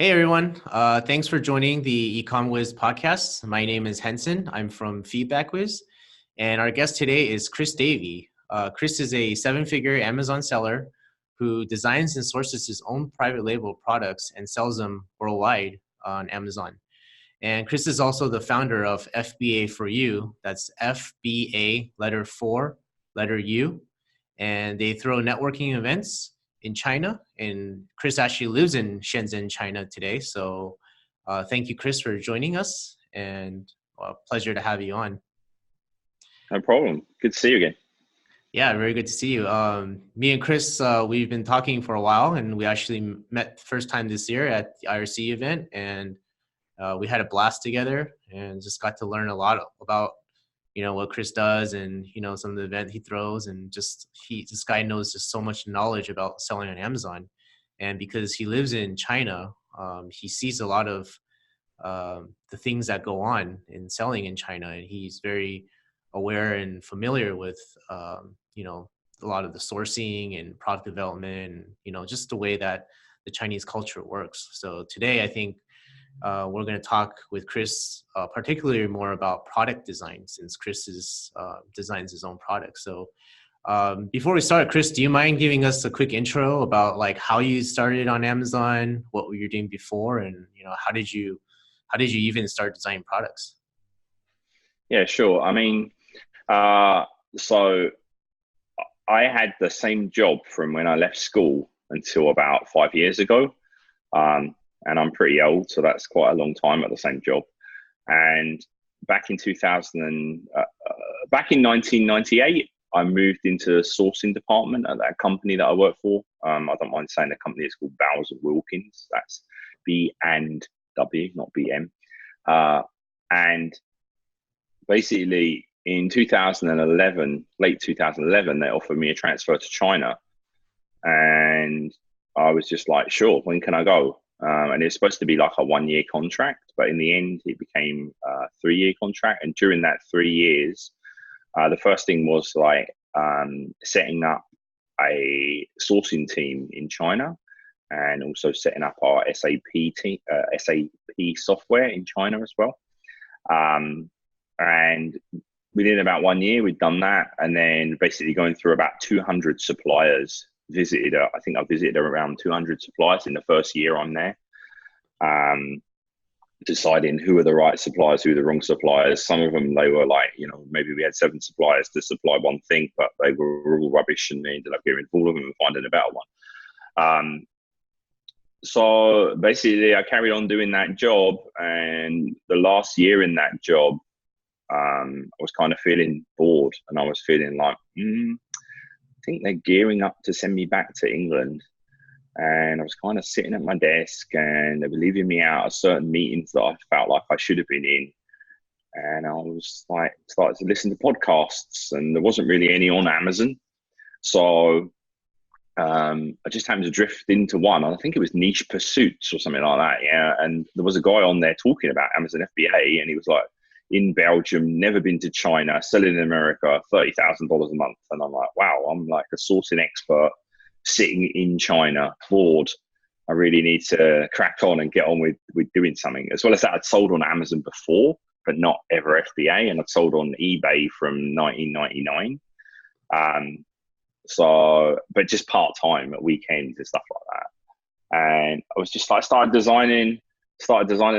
Hey everyone, thanks for joining the Ecom Wiz podcast. My name is Henson. I'm from Feedback Wiz, and our guest today is Chris Davey. Chris is a seven-figure Amazon seller who designs and sources his own private label products and sells them worldwide on Amazon. And Chris is also the founder of FBA4U. That's FBA letter 4 letter U, and they throw networking events in China. And Chris actually lives in Shenzhen, China today. So thank you, Chris, for joining us, and pleasure to have you on. No problem. Good to see you again. Yeah, very good to see you. Me and Chris, we've been talking for a while, and we actually met first time this year at the IRC event, and we had a blast together and just got to learn a lot about what Chris does and some of the event he throws, and this guy knows just so much knowledge about selling on Amazon. And because he lives in China, he sees a lot of the things that go on in selling in China, and he's very aware and familiar with a lot of the sourcing and product development, and just the way that the Chinese culture works. So today I think we're going to talk with Chris, particularly more about product design, since Chris designs his own products. So before we start, Chris, do you mind giving us a quick intro about like how you started on Amazon, what were you doing before, and how did you even start designing products? Yeah, sure. So I had the same job from when I left school until about 5 years ago. And I'm pretty old, so that's quite a long time at the same job. And back in 1998, I moved into the sourcing department at that company that I work for. I don't mind saying the company is called Bowers and Wilkins. That's B and W, not BM. And basically in 2011, late 2011, they offered me a transfer to China. And I was just like, sure, when can I go? And it's supposed to be like a 1-year contract, but in the end, it became a 3-year contract. And during that 3 years, the first thing was like setting up a sourcing team in China, and also setting up our SAP software in China as well. And within about 1 year, we'd done that, and then basically going through about 200 suppliers. I think I visited around 200 suppliers in the first year I'm there, deciding who were the right suppliers, who were the wrong suppliers. Some of them, they were like, maybe we had 7 suppliers to supply one thing, but they were all rubbish, and they ended up getting rid of all of them and finding a better one. So basically, I carried on doing that job, and the last year in that job, I was kind of feeling bored, and I was feeling like, I think they're gearing up to send me back to England. And I was kind of sitting at my desk, and they were leaving me out of certain meetings that I felt like I should have been in. And I was like, started to listen to podcasts, and there wasn't really any on Amazon. So I just happened to drift into one. I think it was Niche Pursuits or something like that. Yeah. And there was a guy on there talking about Amazon FBA, and he was like, in Belgium, never been to China, selling in America, $30,000 a month. And I'm like, wow, I'm like a sourcing expert sitting in China, bored. I really need to crack on and get on with doing something. As well as that, I'd sold on Amazon before, but not ever FBA. And I'd sold on eBay from 1999. But just part-time at weekends and stuff like that. And I was just like, started designing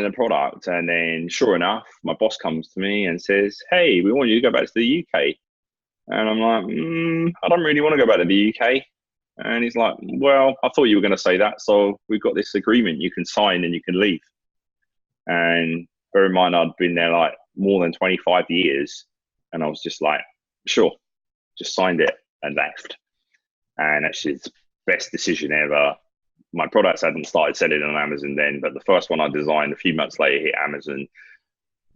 a product, and then sure enough, my boss comes to me and says, hey, we want you to go back to the UK. And I'm like, I don't really want to go back to the UK. And he's like, well, I thought you were going to say that, so we've got this agreement you can sign and you can leave. And bear in mind, I'd been there like more than 25 years, and I was just like, sure, just signed it and left. And actually, it's the best decision ever. My products hadn't started selling on Amazon then, but the first one I designed a few months later hit Amazon,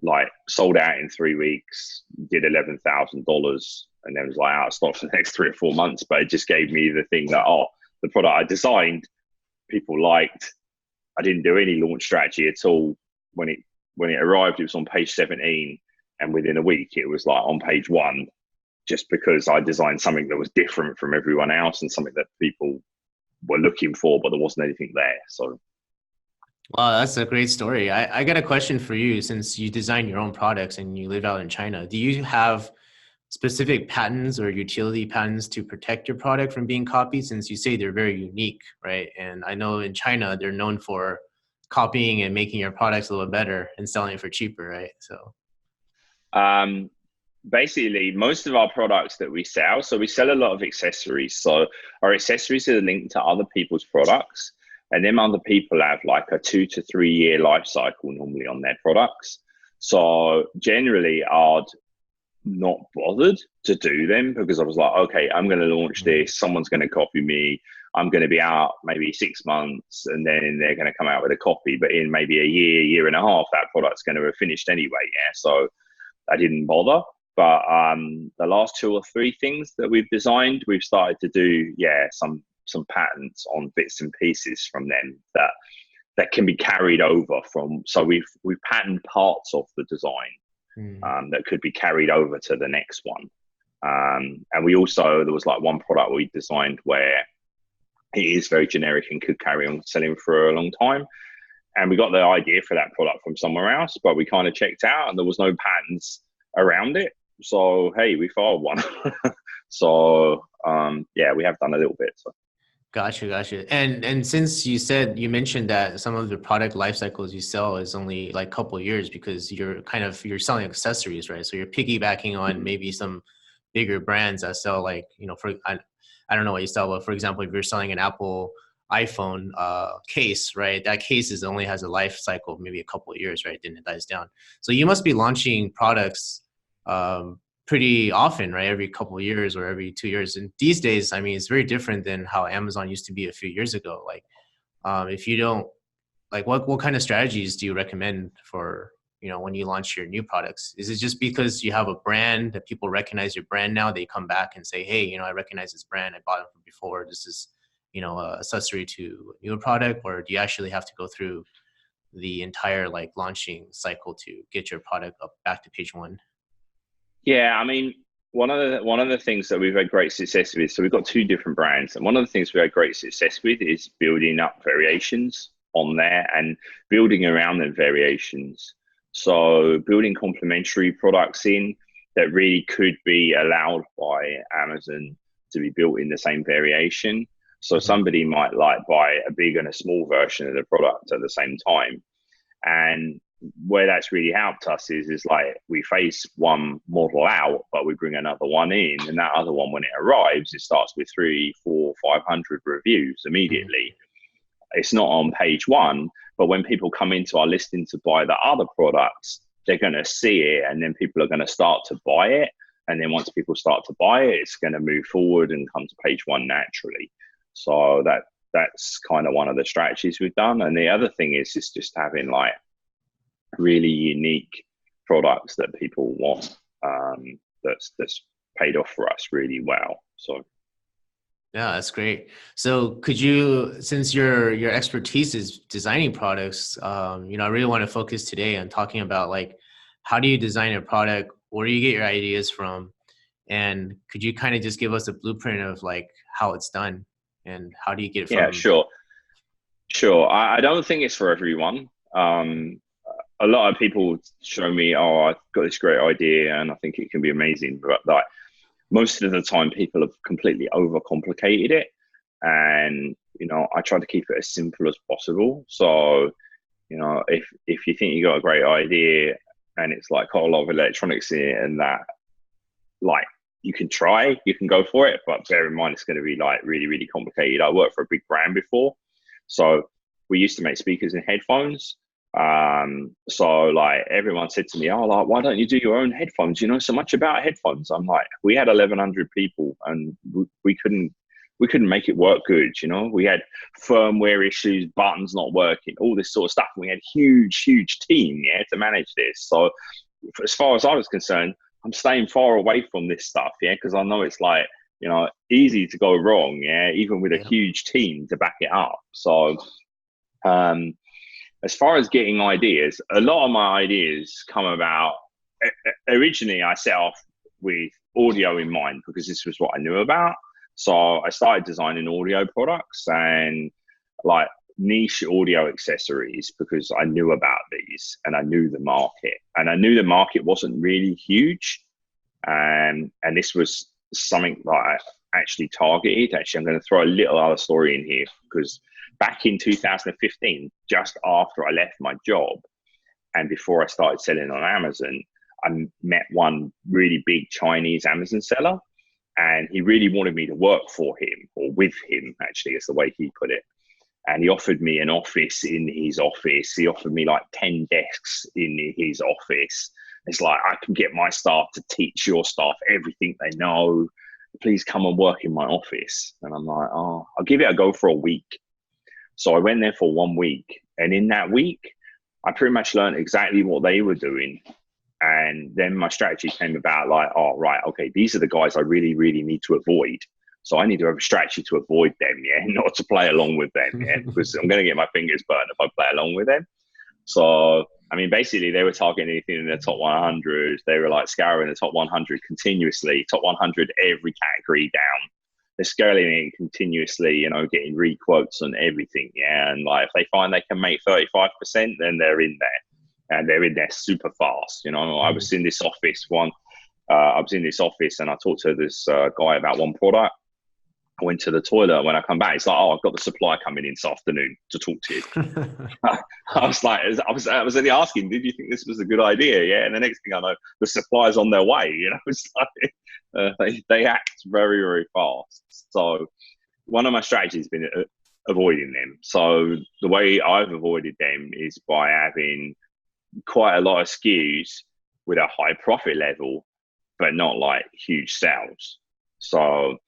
like sold out in 3 weeks, did $11,000, and then was like out of stock for the next 3 or 4 months. But it just gave me the thing that, the product I designed, people liked. I didn't do any launch strategy at all. When it arrived, it was on page 17, and within a week, it was like on page 1, just because I designed something that was different from everyone else and something that people were looking for, but there wasn't anything there. So Wow, that's a great story. I got a question for you since you design your own products and you live out in China. Do you have specific patents or utility patents to protect your product from being copied since you say they're very unique, right? And I know in China, they're known for copying and making your products a little better and selling it for cheaper, right? So, Um, Basically, most of our products that we sell, so we sell a lot of accessories. So our accessories are linked to other people's products, and then other people have like a 2 to 3 year life cycle normally on their products. So generally, I'd not bothered to do them because I was like, okay, I'm going to launch mm, this. Someone's going to copy me. I'm going to be out maybe 6 months and then they're going to come out with a copy. But in maybe a year, year and a half, that product's going to have finished anyway. Yeah. So I didn't bother. But the last 2 or 3 things that we've designed, we've started to do, yeah, some patents on bits and pieces from them that can be carried over from. So we've patented parts of the design mm, that could be carried over to the next one. And we also, there was like one product we designed where it is very generic and could carry on selling for a long time. And we got the idea for that product from somewhere else, but we kind of checked out and there was no patents around it. So, hey, we filed one. So, yeah, we have done a little bit. So. gotcha, gotcha. And since you mentioned that some of the product life cycles you sell is only like a couple of years because you're selling accessories, right? So you're piggybacking on Mhm. maybe some bigger brands that sell like, I don't know what you sell, but for example, if you're selling an Apple iPhone case, right? That case only has a life cycle of maybe a couple of years, right? Then it dies down. So you must be launching products um, pretty often, right? Every couple of years or every 2 years. And these days, I mean, it's very different than how Amazon used to be a few years ago. Like, if you don't like, what kind of strategies do you recommend for when you launch your new products? Is it just because you have a brand that people recognize your brand now? They come back and say, hey, I recognize this brand. I bought it from before. This is a accessory to a newer product, or do you actually have to go through the entire like launching cycle to get your product up back to page one? Yeah, I mean, one of the things that we've had great success with. So we've got 2 different brands, and one of the things we had great success with is building up variations on there and building around the variations. So building complementary products in that really could be allowed by Amazon to be built in the same variation. So Mhm. somebody might like buy a big and a small version of the product at the same time. And where that's really helped us is like we phase one model out, but we bring another one in, and that other one, when it arrives, it starts with 3, 4, 500 reviews Mhm. immediately. It's not on page one, but when people come into our listing to buy the other products, they're going to see it, and then people are going to start to buy it. And then once people start to buy it, it's going to move forward and come to page one naturally. So that's kind of one of the strategies we've done. And the other thing is just having like really unique products that people want. That's paid off for us really well. So Yeah, that's great. So could you, since your expertise is designing products, I really want to focus today on talking about like how do you design a product? Where do you get your ideas from? And could you kind of just give us a blueprint of like how it's done and how do you get it yeah, from? sure. I don't think it's for everyone. A lot of people show me, oh, I've got this great idea and I think it can be amazing, but like most of the time, people have completely overcomplicated it, and I try to keep it as simple as possible. So if you think you got a great idea and it's like got a lot of electronics in it and that, like, you can go for it, but bear in mind it's going to be like really, really complicated. I worked for a big brand before, so we used to make speakers and headphones. So like everyone said to me, oh, like, why don't you do your own headphones? You know so much about headphones. I'm like, we had 1,100 people and we couldn't make it work good. We had firmware issues, buttons not working, all this sort of stuff. And we had huge team, yeah, to manage this. So as far as I was concerned, I'm staying far away from this stuff, yeah, because I know it's like, easy to go wrong, yeah, even with a Yeah. huge team to back it up. So, um, as far as getting ideas, a lot of my ideas come about. Originally, I set off with audio in mind because this was what I knew about. So I started designing audio products, and like niche audio accessories because I knew about these and I knew the market, and I knew the market wasn't really huge. And this was something that I actually targeted. Actually, I'm going to throw a little other story in here, because back in 2015, just after I left my job and before I started selling on Amazon, I met one really big Chinese Amazon seller, and he really wanted me to work for him, or with him, actually, is the way he put it. And he offered me an office in his office. He offered me like 10 desks in his office. It's like, I can get my staff to teach your staff everything they know. Please come and work in my office. And I'm like, oh, I'll give it a go for a week. So I went there for 1 week. And in that week, I pretty much learned exactly what they were doing. And then my strategy came about, like, oh, right, okay, these are the guys I really, really need to avoid. So I need to have a strategy to avoid them, yeah, not to play along with them, yeah, because I'm going to get my fingers burnt if I play along with them. So, I mean, basically, they were targeting anything in the top 100. They were like scouring the top 100 continuously, top 100 every category down. They're scaling it continuously, you know, getting requotes on everything, yeah. And like, if they find they can make 35%, then they're in there, and they're in there super fast. You know, I was in this office and I talked to this guy about one product. I went to the toilet. When I come back, it's like, oh, I've got the supply coming in this afternoon to talk to you. I was like, I was only asking, did you think this was a good idea? Yeah. And the next thing I know, the supply's on their way. You know, it's like they act very, very fast. So one of my strategies has been avoiding them. So the way I've avoided them is by having quite a lot of SKUs with a high profit level, but not like huge sales. So,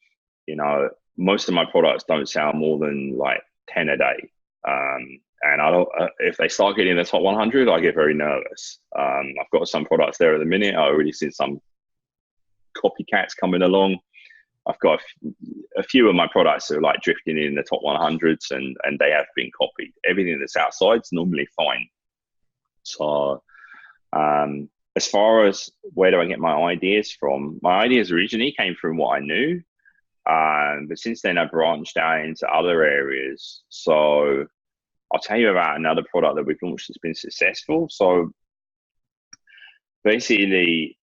you know, most of my products don't sell more than like 10 a day. And I don't, if they start getting in the top 100, I get very nervous. I've got some products there at the minute. I already seen some copycats coming along. I've got a few of my products that are like drifting in the top 100s, and they have been copied. Everything that's outside is normally fine. So, as far as where do I get my ideas from, my ideas originally came from what I knew. But since then, I branched out into other areas. So I'll tell you about another product that we've launched that's been successful. So basically,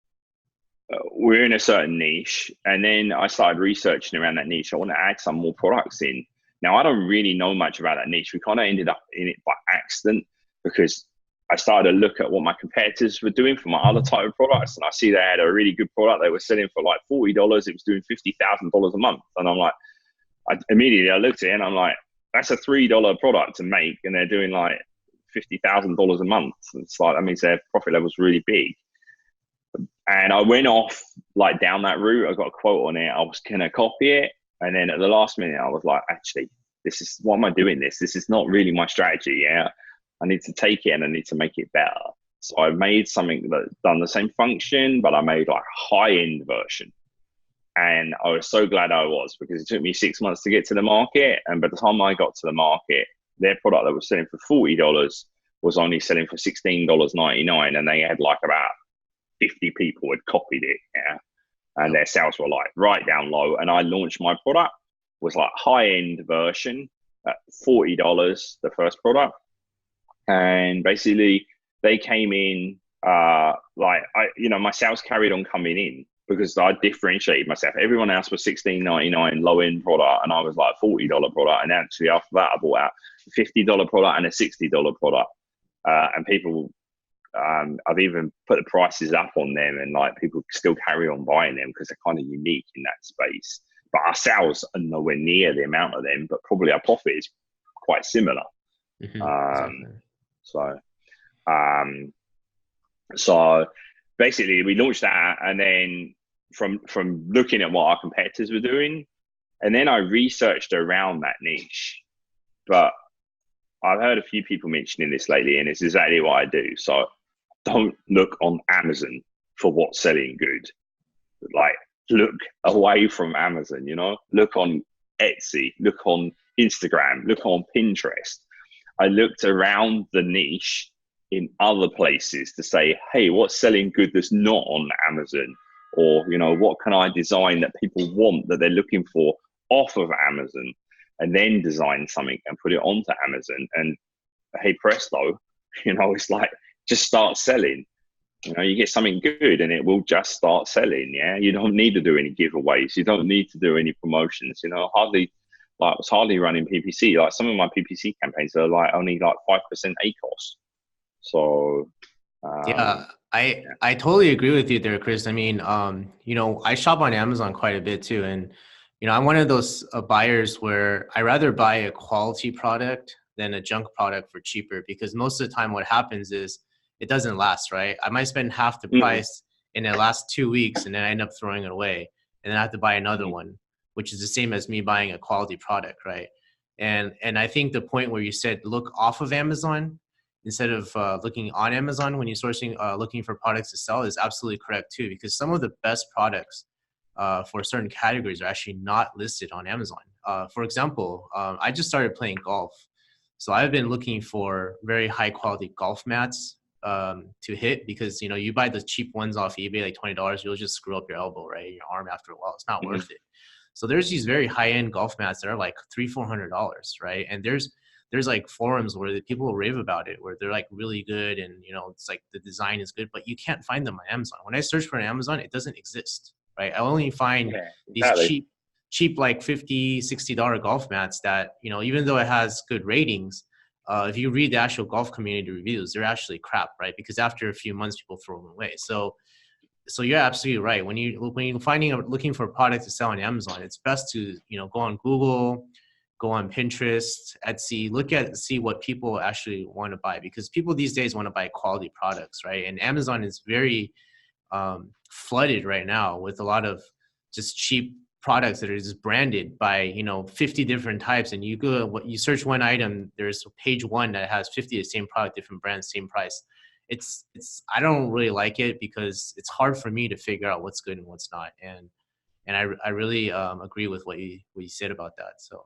we're in a certain niche, and then I started researching around that niche. I want to add some more products in. Now, I don't really know much about that niche. We kind of ended up in it by accident, because I started to look at what my competitors were doing for my other type of products, and I see they had a really good product. They were selling for like $40. It was doing $50,000 a month. And I'm like, I looked at it and I'm like, that's a $3 product to make, and they're doing like $50,000 a month. It's like, that means their profit level's really big. And I went off like down that route. I got a quote on it. I was going to copy it. And then at the last minute, I was like, actually, why am I doing this? This is not really my strategy. Yeah. I need to take it and I need to make it better. So I made something that done the same function, but I made like a high-end version. And I was so glad I was, because it took me 6 months to get to the market. And by the time I got to the market, their product that was selling for $40 was only selling for $16.99. And they had like about 50 people had copied it. Yeah. And their sales were like right down low. And I launched my product, was like high-end version at $40, the first product. And basically they came in, my sales carried on coming in, because I differentiated myself. Everyone else was $16.99 low end product, and I was like $40 product. And actually after that, I bought out a $50 product and a $60 product. And people, I've even put the prices up on them, and like people still carry on buying them because they're kind of unique in that space. But our sales are nowhere near the amount of them, but probably our profit is quite similar. Exactly. So basically we launched that, and then from looking at what our competitors were doing, and then I researched around that niche. But I've heard a few people mentioning this lately, and it's exactly what I do. So don't look on Amazon for what's selling good. Like, look away from Amazon, you know, look on Etsy, look on Instagram, look on Pinterest. I looked around the niche in other places to say, hey, what's selling good that's not on Amazon? Or, you know, what can I design that people want, that they're looking for off of Amazon? and then design something and put it onto Amazon. And hey presto, it's like just start selling. You get something good and it will just start selling. Yeah, you don't need to do any giveaways. You don't need to do any promotions. Hardly. Like, I was hardly running PPC. Like, some of my PPC campaigns are like only like 5% ACOS. So Yeah, I yeah. I totally agree with you there, Chris. I mean, I shop on Amazon quite a bit too, and I'm one of those buyers where I rather buy a quality product than a junk product for cheaper, because most of the time what happens is it doesn't last, right? I might spend half the Mm-hmm. price and it lasts 2 weeks, and then I end up throwing it away, and then I have to buy another Mm-hmm. one, which is the same as me buying a quality product, right? And I think the point where you said look off of Amazon instead of looking on Amazon when you're sourcing, looking for products to sell is absolutely correct too, because some of the best products for certain categories are actually not listed on Amazon. For example, I just started playing golf. So I've been looking for very high quality golf mats to hit, because, you buy the cheap ones off eBay, like $20, you'll just screw up your elbow, right? Your arm after a while. It's not Mm-hmm. worth it. So there's these very high end golf mats that are like $300-400, right? And there's like forums where the people will rave about it, where they're like really good, and it's like the design is good, but you can't find them on Amazon. When I search for an Amazon, it doesn't exist, right? I only find Yeah, these exactly. cheap like $50-60 golf mats that, even though it has good ratings, if you read the actual golf community reviews, they're actually crap, right? Because after a few months, people throw them away. So you're absolutely right. When you're looking for a product to sell on Amazon, it's best to go on Google, go on Pinterest, Etsy, see what people actually want to buy, because people these days want to buy quality products, right? And Amazon is very flooded right now with a lot of just cheap products that are just branded by 50 different types, and you search one item, there's page one that has 50 of the same product, different brands, same price. It's I don't really like it, because it's hard for me to figure out what's good and what's not, and I really agree with what you said about that. So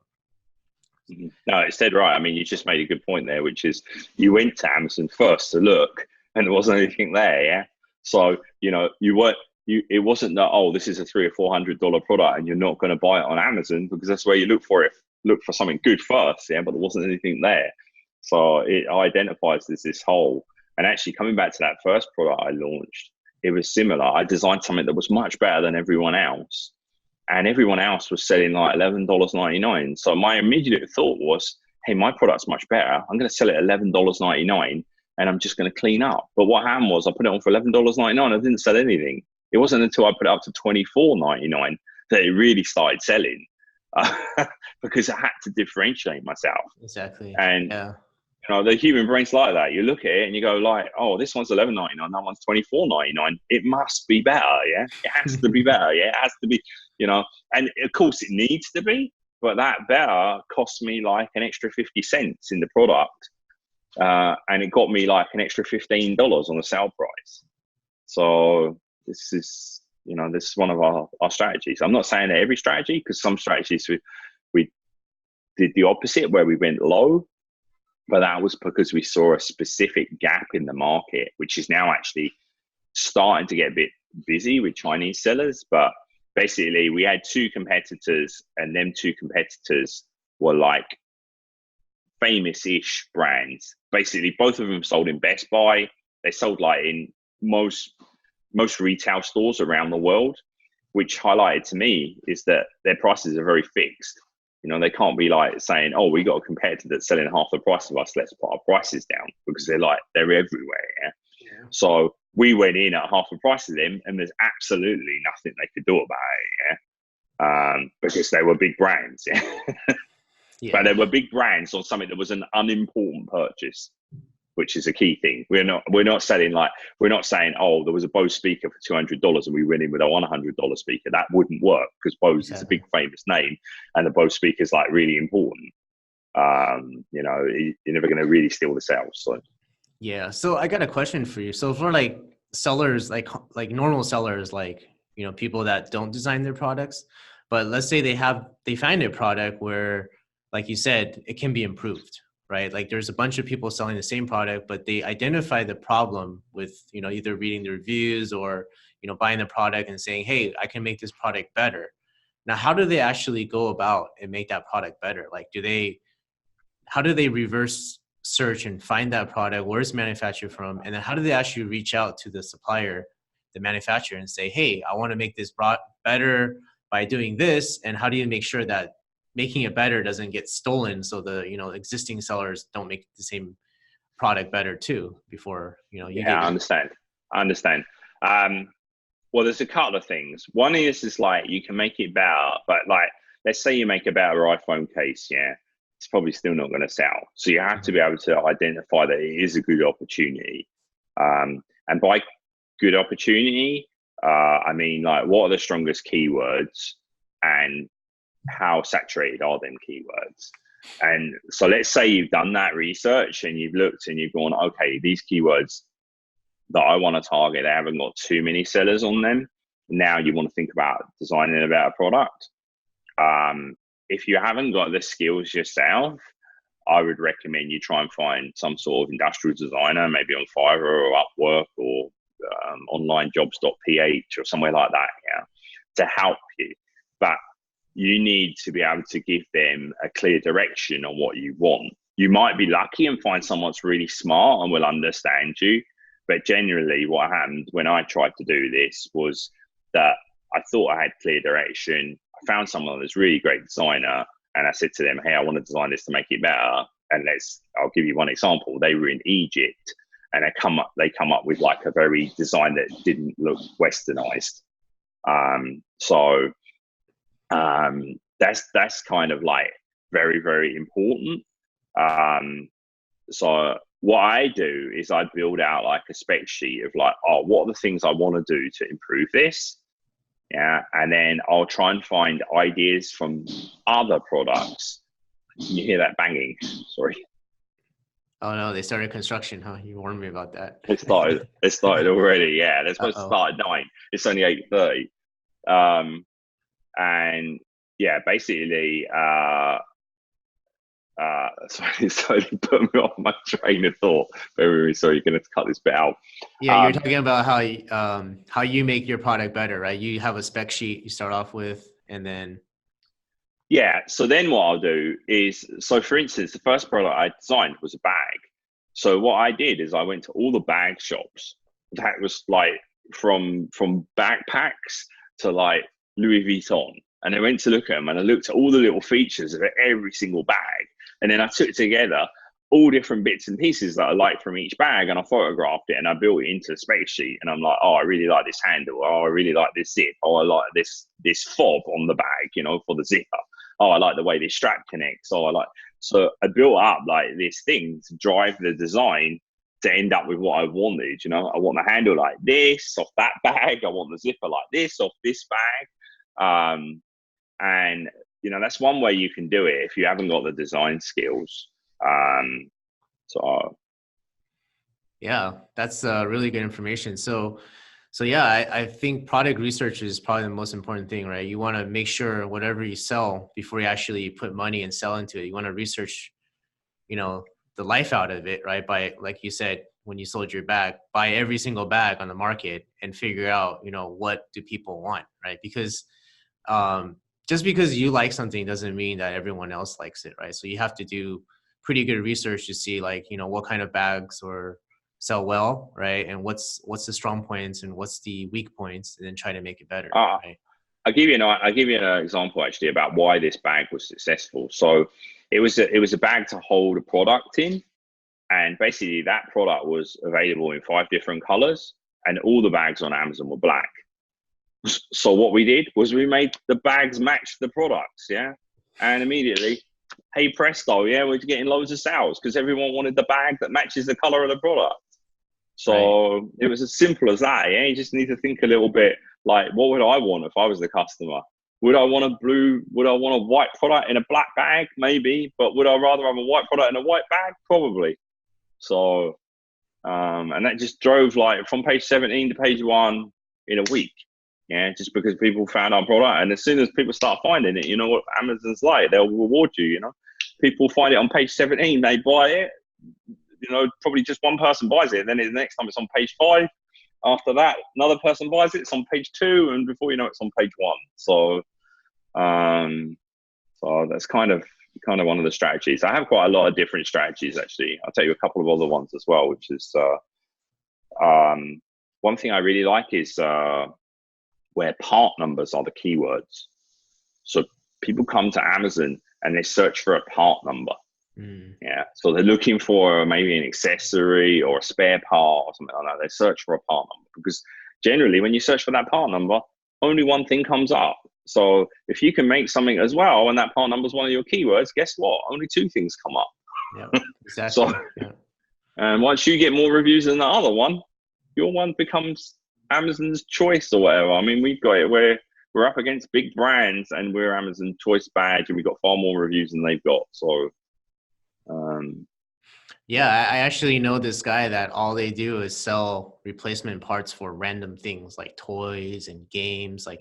Mhm. No, it's dead right. I mean, you just made a good point there, which is you went to Amazon first to look, and there wasn't anything there. Yeah, so you weren't. It wasn't that, oh, this is a $300 or $400 product and you're not going to buy it on Amazon, because that's where you look for it. Look for something good first, yeah. But there wasn't anything there, so it identifies as this hole. And actually, coming back to that first product I launched, it was similar. I designed something that was much better than everyone else, and everyone else was selling like $11.99. So my immediate thought was, hey, my product's much better. I'm going to sell it $11.99 and I'm just going to clean up. But what happened was I put it on for $11.99. I didn't sell anything. It wasn't until I put it up to $24.99 that it really started selling, because I had to differentiate myself. exactly, And yeah. the human brain's like that. You look at it and you go like, oh, this one's $11.99, that one's $24.99. It must be better, yeah. It has to be better, yeah. It has to be, And of course, it needs to be, but that better cost me like an extra 50 cents in the product, and it got me like an extra $15 on the sale price. So this is, this is one of our strategies. I'm not saying that every strategy, because some strategies we did the opposite, where we went low. But that was because we saw a specific gap in the market, which is now actually starting to get a bit busy with Chinese sellers. But basically, we had two competitors, and them two competitors were like famous-ish brands. Basically, both of them sold in Best Buy. They sold like in most retail stores around the world, which highlighted to me is that their prices are very fixed. They can't be like saying, oh, we got a competitor that's selling half the price of us, let's put our prices down, because they're everywhere. Yeah? Yeah. So we went in at half the price of them, and there's absolutely nothing they could do about it. Yeah. Because they were big brands. Yeah. But Yeah. they were big brands on something that was an unimportant purchase, which is a key thing. We're not saying, oh, there was a Bose speaker for $200 and we went in with a $100 speaker. That wouldn't work, because Bose is a Exactly. big famous name, and the Bose speaker is like really important. You're never going to really steal the sales. So Yeah. So I got a question for you. So for like sellers, like normal sellers, like people that don't design their products, but let's say they find a product where, like you said, it can be improved, right? Like there's a bunch of people selling the same product, but they identify the problem with either reading the reviews or buying the product and saying, hey, I can make this product better. Now, how do they actually go about and make that product better? Like, how do they reverse search and find that product? Where's it manufactured from? And then how do they actually reach out to the supplier, the manufacturer, and say, hey, I want to make this better by doing this? And how do you make sure that making it better doesn't get stolen, so the existing sellers don't make the same product better too before you Yeah, get I understand. Well, there's a couple of things. One is like you can make it better, but like let's say you make a better iPhone case, yeah, it's probably still not going to sell. So you have to be able to identify that it is a good opportunity. And by good opportunity, I mean like what are the strongest keywords and how saturated are them keywords? And so let's say you've done that research and you've looked and you've gone, okay, these keywords that I want to target, they haven't got too many sellers on them. Now you want to think about designing a better product. If you haven't got the skills yourself, I would recommend you try and find some sort of industrial designer, maybe on Fiverr or Upwork or onlinejobs.ph or somewhere like that, yeah, to help you. But you need to be able to give them a clear direction on what you want. You might be lucky and find someone that's really smart and will understand you. But generally what happened when I tried to do this was that I thought I had clear direction. I found someone that's really great designer and I said to them, hey, I want to design this to make it better. And I'll give you one example. They were in Egypt and they come up with like a very design that didn't look westernized. That's kind of like very, very important. So what I do is I build out like a spec sheet of like, oh, what are the things I want to do to improve this? Yeah. And then I'll try and find ideas from other products. You hear that banging? Sorry. Oh no, they started construction, huh? You warned me about that. It started already. Yeah. They're supposed to start at 9. It's only 8:30. And yeah, basically, sorry, put me off my train of thought. Very sorry, you're going to cut this bit out. Yeah, you're talking about how you make your product better, right? You have a spec sheet you start off with, and then yeah. So then what I'll do is, so for instance, the first product I designed was a bag. So what I did is I went to all the bag shops that was like from backpacks to like Louis Vuitton, and I went to look at them and I looked at all the little features of every single bag. And then I took together all different bits and pieces that I liked from each bag and I photographed it and I built it into a spec sheet. And I'm like, oh, I really like this handle. Oh, I really like this zip. Oh, I like this fob on the bag, for the zipper. Oh, I like the way this strap connects. So I built up like this thing to drive the design to end up with what I wanted. I want the handle like this off that bag. I want the zipper like this off this bag. And that's one way you can do it if you haven't got the design skills. Yeah, that's really good information. So yeah, I think product research is probably the most important thing, right? You want to make sure whatever you sell before you actually put money and sell into it, you want to research, the life out of it, right? By, like you said, when you sold your bag, buy every single bag on the market and figure out, what do people want, right? Because just because you like something doesn't mean that everyone else likes it, right? So you have to do pretty good research to see like, what kind of bags or sell well, right? And what's the strong points and what's the weak points, and then try to make it better, right? I'll give you an example actually about why this bag was successful. So it was a bag to hold a product in, and basically that product was available in 5 different colors, and all the bags on Amazon were black. So what we did was we made the bags match the products, yeah, and immediately, hey presto, yeah, we're getting loads of sales because everyone wanted the bag that matches the color of the product. So right. It was as simple as that. Yeah, you just need to think a little bit like, what would I want if I was the customer? Would I want a white product in a black bag? Maybe, but would I rather have a white product in a white bag? Probably. So, and that just drove like from page 17 to page 1 in a week. Yeah, just because people found our product, and as soon as people start finding it, you know what Amazon's like, they'll reward you. People find it on page 17, they buy it. Probably just one person buys it. Then the next time it's on page 5. After that, another person buys it. It's on page 2, and before you know, it's on page 1. So, So that's kind of one of the strategies. I have quite a lot of different strategies actually. I'll tell you a couple of other ones as well, which is one thing I really like is where part numbers are the keywords. So people come to Amazon and they search for a part number. Yeah, so they're looking for maybe an accessory or a spare part or something like that. They search for a part number because generally when you search for that part number, only one thing comes up. So if you can make something as well and that part number is one of your keywords, guess what? Only two things come up. Yeah, exactly. And once you get more reviews than the other one, your one becomes Amazon's choice or whatever. I mean, we've got it where we're up against big brands and we're Amazon choice badge and we've got far more reviews than they've got. So yeah, I actually know this guy that all they do is sell replacement parts for random things like toys and games. Like,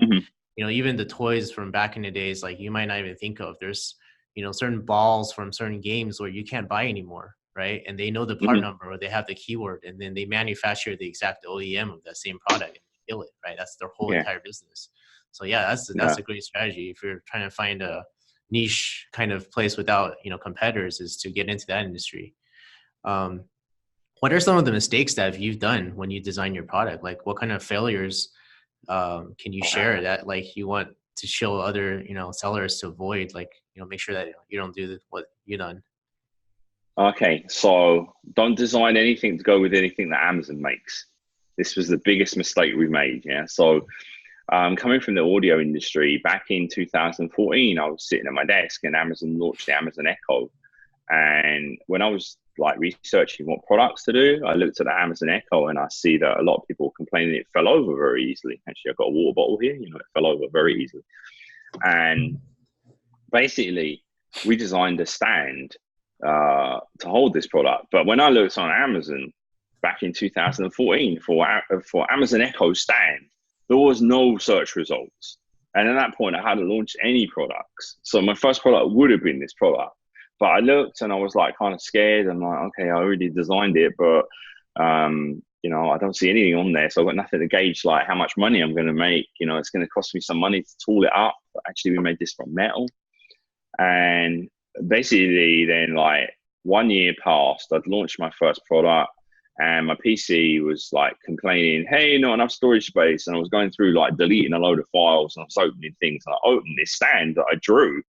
even the toys from back in the days, like you might not even think of. There's, certain balls from certain games where you can't buy anymore, right? And they know the part number or they have the keyword, and then they manufacture the exact OEM of that same product and kill it, right? That's their whole entire business. So yeah, that's a great strategy if you're trying to find a niche kind of place without competitors, is to get into that industry. What are some of the mistakes that you've done when you design your product? Like what kind of failures can you share that like you want to show other sellers to avoid, like make sure that you don't do what you've done? Okay, so don't design anything to go with anything that Amazon makes. This was the biggest mistake we made. Yeah, so coming from the audio industry, back in 2014, I was sitting at my desk and Amazon launched the Amazon Echo. And when I was like researching what products to do, I looked at the Amazon Echo and I see that a lot of people complaining it fell over very easily. Actually, I've got a water bottle here, it fell over very easily. And basically, we designed a stand to hold this product. But when I looked on Amazon back in 2014 for Amazon Echo stand, there was no search results. And at that point, I hadn't launched any products. So my first product would have been this product. But I looked and I was like kind of scared. I'm like, okay, I already designed it, but I don't see anything on there. So I've got nothing to gauge like how much money I'm going to make. It's going to cost me some money to tool it up. But actually, we made this from metal. And basically then like 1 year passed, I'd launched my first product and my PC was like complaining, hey, not enough storage space. And I was going through like deleting a load of files and I was opening things. And I opened this stand that I drew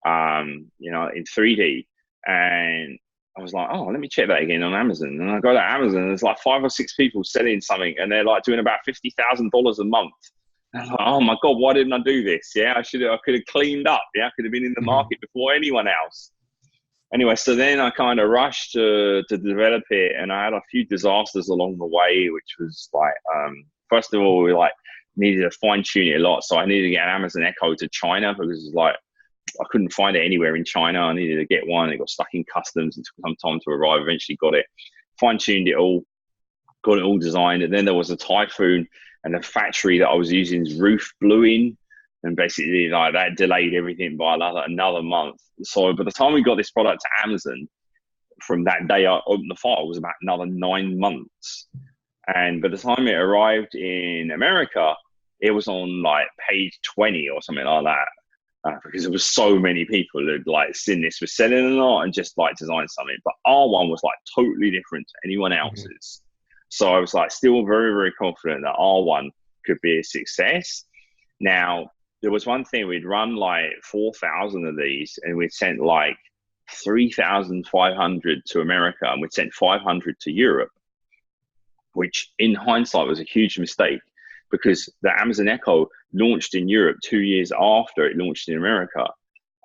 in 3D. And I was like, oh, let me check that again on Amazon. And I go to Amazon, there's like 5 or 6 people selling something and they're like doing about $50,000 a month. And I'm like, oh my God, why didn't I do this? Yeah, I could have cleaned up. Yeah, I could have been in the market before anyone else. Anyway, so then I kind of rushed to develop it and I had a few disasters along the way, which was like, first of all, we like needed to fine tune it a lot. So I needed to get an Amazon Echo to China because it's like, I couldn't find it anywhere in China. I needed to get one. It got stuck in customs. It took some time to arrive. Eventually got it, fine-tuned it all, got it all designed. And then there was a typhoon and the factory that I was using's roof blew in. And basically like that delayed everything by another month. So by the time we got this product to Amazon, from that day I opened the file, it was about another 9 months. And by the time it arrived in America, it was on like page 20 or something like that. Because there was so many people who'd like seen this was selling a lot and just like designed something, but our one was like totally different to anyone else's. So I was like still very, very confident that our one could be a success. Now there was one thing, we'd run like 4,000 of these and we'd sent like 3,500 to America and we'd sent 500 to Europe, which in hindsight was a huge mistake. Because the Amazon Echo launched in Europe 2 years after it launched in America.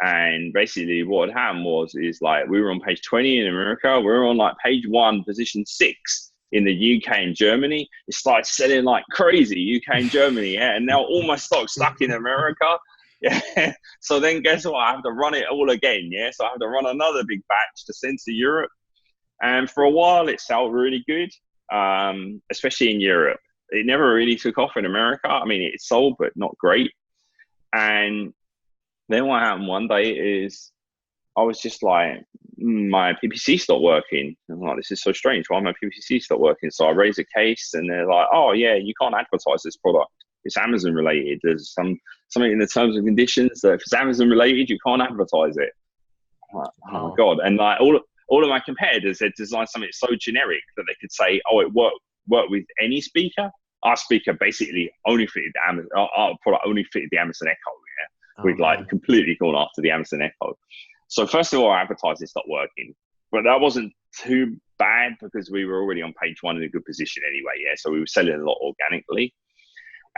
And basically what had happened is like, we were on page 20 in America. We were on like page 1, position 6 in the UK and Germany. It started selling like crazy, UK and Germany. Yeah. And now all my stock's stuck in America. Yeah. So then guess what? I have to run it all again. Yeah. So I have to run another big batch to send to Europe. And for a while it sold really good, especially in Europe. It never really took off in America. I mean, it sold, but not great. And then what happened one day is I was just like, my PPC stopped working. I'm like, this is so strange. Why my PPC stopped working? So I raised a case and they're like, oh yeah, you can't advertise this product. It's Amazon related. There's some something in the terms and conditions that if it's Amazon related, you can't advertise it. I'm like, oh my Oh, God. And like all of my competitors had designed something so generic that they could say, oh, it worked with any speaker. Our speaker basically only fitted the Amazon, our product only fitted the Amazon Echo. Yeah. oh We'd like man. completely gone after the Amazon Echo. So first of all, our advertising stopped working, but that wasn't too bad because we were already on page one in a good position anyway. Yeah. So we were selling a lot organically.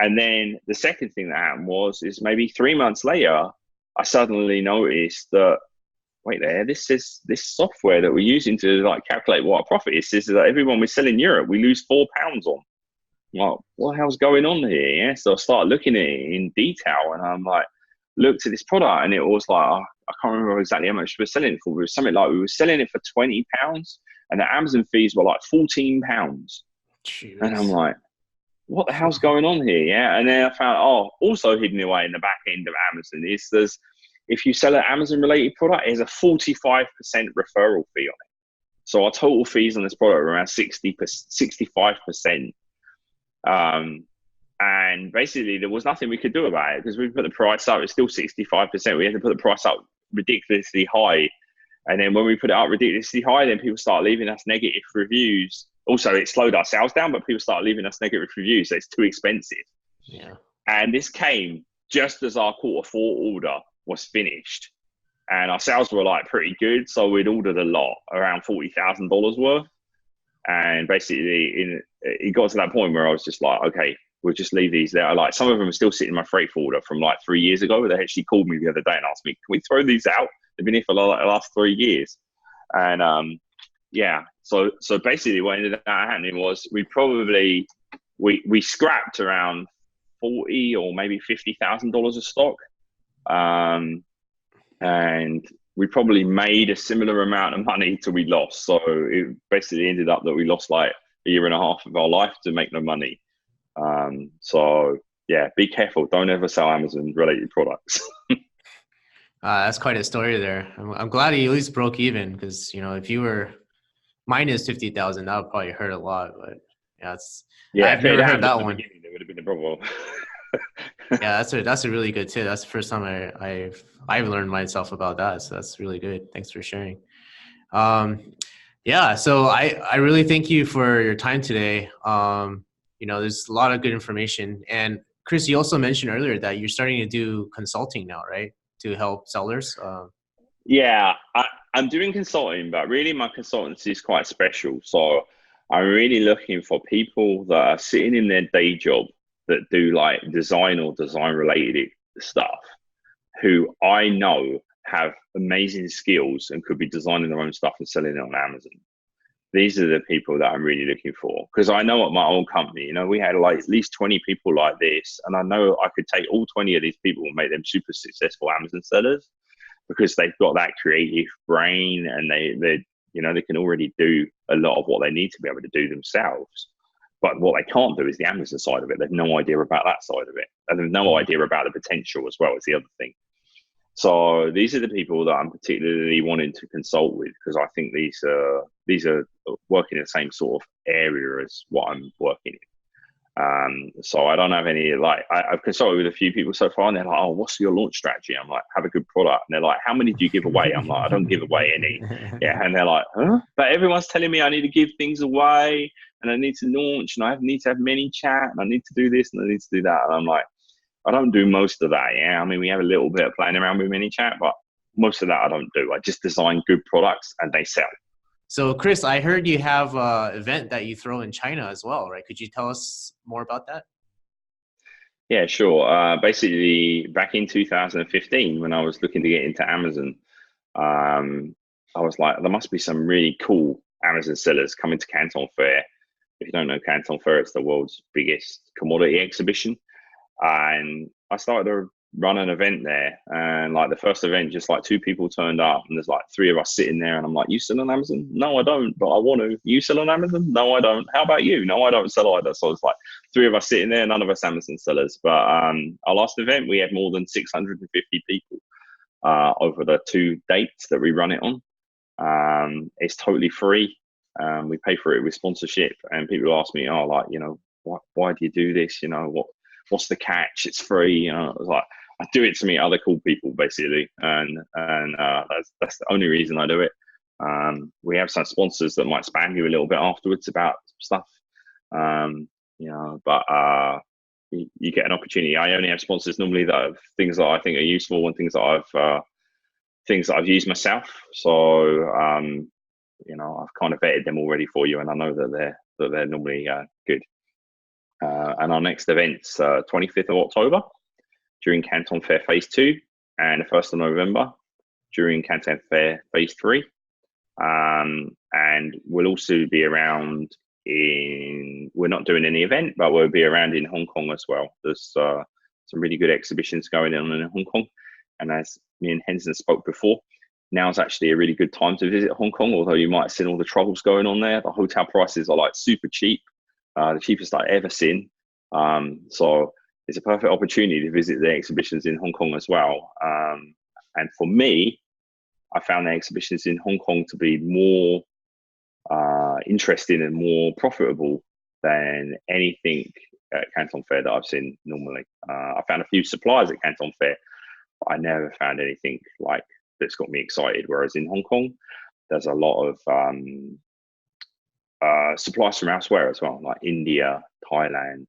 And then the second thing that happened is maybe 3 months later, I suddenly noticed that, wait there, this software that we're using to like calculate what our profit is, says that everyone we sell in Europe, we lose £4 on. I'm like, what the hell's going on here? Yeah. So I started looking at it in detail and I'm like, looked at this product and it was like, I can't remember exactly how much we were selling it for. It was something like we were selling it for £20 and the Amazon fees were like £14. And I'm Jeez. like, what the hell's going on here? Yeah. And then I found, also hidden away in the back end of Amazon is if you sell an Amazon related product, there's a 45% referral fee on it. So our total fees on this product are around 65%. And basically there was nothing we could do about it because we put the price up, it's still 65%. We had to put the price up ridiculously high. And then when we put it up ridiculously high, then people start leaving us negative reviews. Also, it slowed our sales down, but people start leaving us negative reviews. So it's too expensive. Yeah. And this came just as our quarter 4 order was finished. And our sales were like pretty good. So we'd ordered a lot, around $40,000 worth. And basically it got to that point where I was just like, okay, we'll just leave these there. Like some of them are still sitting in my freight folder from like 3 years ago. They actually called me the other day and asked me, can we throw these out? They've been here for the last 3 years. And yeah, so basically what ended up happening was we scrapped around 40 or maybe $50,000 of stock. And we probably made a similar amount of money till we lost. So it basically ended up that we lost like a year and a half of our life to make no money. So yeah, be careful. Don't ever sell Amazon related products. That's quite a story there. I'm glad he at least broke even because, you know, if you were minus 50,000, that would probably hurt a lot. But yeah, Yeah, I've if it never heard happened at that the one. beginning, there would have been a problem. Yeah, that's a really good tip. That's the first time I've learned myself about that. So that's really good. Thanks for sharing. Yeah, so I really thank you for your time today. You know, there's a lot of good information. And Chris, you also mentioned earlier that you're starting to do consulting now, right? To help sellers. Yeah, I'm doing consulting, but really my consultancy is quite special. So I'm really looking for people that are sitting in their day job that do like design or design related stuff, who I know have amazing skills and could be designing their own stuff and selling it on Amazon. These are the people that I'm really looking for. Because I know at my old company, you know, we had like at least 20 people like this. And I know I could take all 20 of these people and make them super successful Amazon sellers because they've got that creative brain and they you know, they can already do a lot of what they need to be able to do themselves. But what they can't do is the Amazon side of it. They've no idea about that side of it. And they've no idea about the potential as well as the other thing. So these are the people that I'm particularly wanting to consult with because I think these are working in the same sort of area as what I'm working in. So I don't have any, like, I've consulted with a few people so far and they're like, oh, what's your launch strategy? I'm like, have a good product. And they're like, how many do you give away? I'm like, I don't give away any. Yeah. And they're like, huh? But everyone's telling me I need to give things away and I need to launch and I need to have many chat and I need to do this and I need to do that. And I'm like, I don't do most of that. Yeah. I mean, we have a little bit of playing around with mini chat, but most of that I don't do. I just design good products and they sell. So Chris, I heard you have an event that you throw in China as well, right? Could you tell us more about that? Yeah, sure. Basically, back in 2015, when I was looking to get into Amazon, I was like, there must be some really cool Amazon sellers coming to Canton Fair. If you don't know Canton Fair, it's the world's biggest commodity exhibition. And I started to run an event there. And like the first event, just like 2 people turned up and there's like 3 of us sitting there. And I'm like, you sell on Amazon? No, I don't, but I want to. You sell on Amazon? No, I don't. How about you? No, I don't sell either. So it's like 3 of us sitting there, none of us Amazon sellers. But our last event, we had more than 650 people over the 2 dates that we run it on. It's totally free. We pay for it with sponsorship. And people ask me, oh, like, you know, why do you do this? You know, what's the catch? It's free. You know, I was like, I do it to meet other cool people basically, and that's the only reason I do it. We have some sponsors that might spam you a little bit afterwards about stuff, but you get an opportunity. I only have sponsors normally that have things that I think are useful and things that I've used myself. So I've kind of vetted them already for you, and I know that they're normally good. And our next event's 25th of October during Canton Fair Phase 2, and the 1st of November during Canton Fair Phase 3. And we'll also be around we're not doing any event, but we'll be around in Hong Kong as well. There's some really good exhibitions going on in Hong Kong. And as me and Henson spoke before, now's actually a really good time to visit Hong Kong, although you might have seen all the troubles going on there. The hotel prices are like super cheap, the cheapest I've ever seen. So it's a perfect opportunity to visit the exhibitions in Hong Kong as well. And for me, I found the exhibitions in Hong Kong to be more interesting and more profitable than anything at Canton Fair that I've seen normally. I found a few suppliers at Canton Fair, but I never found anything like that's got me excited. Whereas in Hong Kong, there's a lot of suppliers from elsewhere as well, like India, Thailand,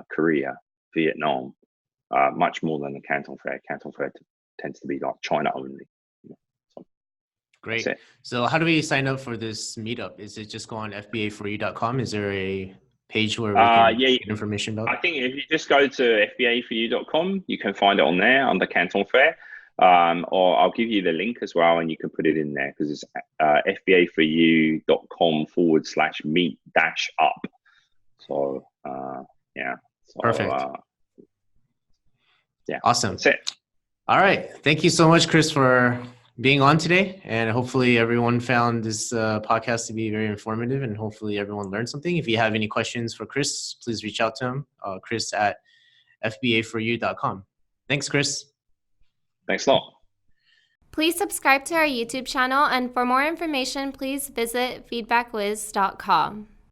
Korea, Vietnam, much more than the Canton Fair. Canton Fair tends to be like China only. So great. So how do we sign up for this meetup? Is it just go on FBA4U.com? Is there a page where we can get information about it? I think if you just go to FBA4U.com, you can find it on there under Canton Fair. Or I'll give you the link as well, and you can put it in there because it's FBA4U.com/meet-up. So yeah. So, perfect. Yeah. Awesome. That's it. All right. Thank you so much, Chris, for being on today. And hopefully everyone found this podcast to be very informative, and hopefully everyone learned something. If you have any questions for Chris, please reach out to him, Chris at FBA4U.com. Thanks, Chris. Thanks a lot. Please subscribe to our YouTube channel, and for more information, please visit feedbackwiz.com.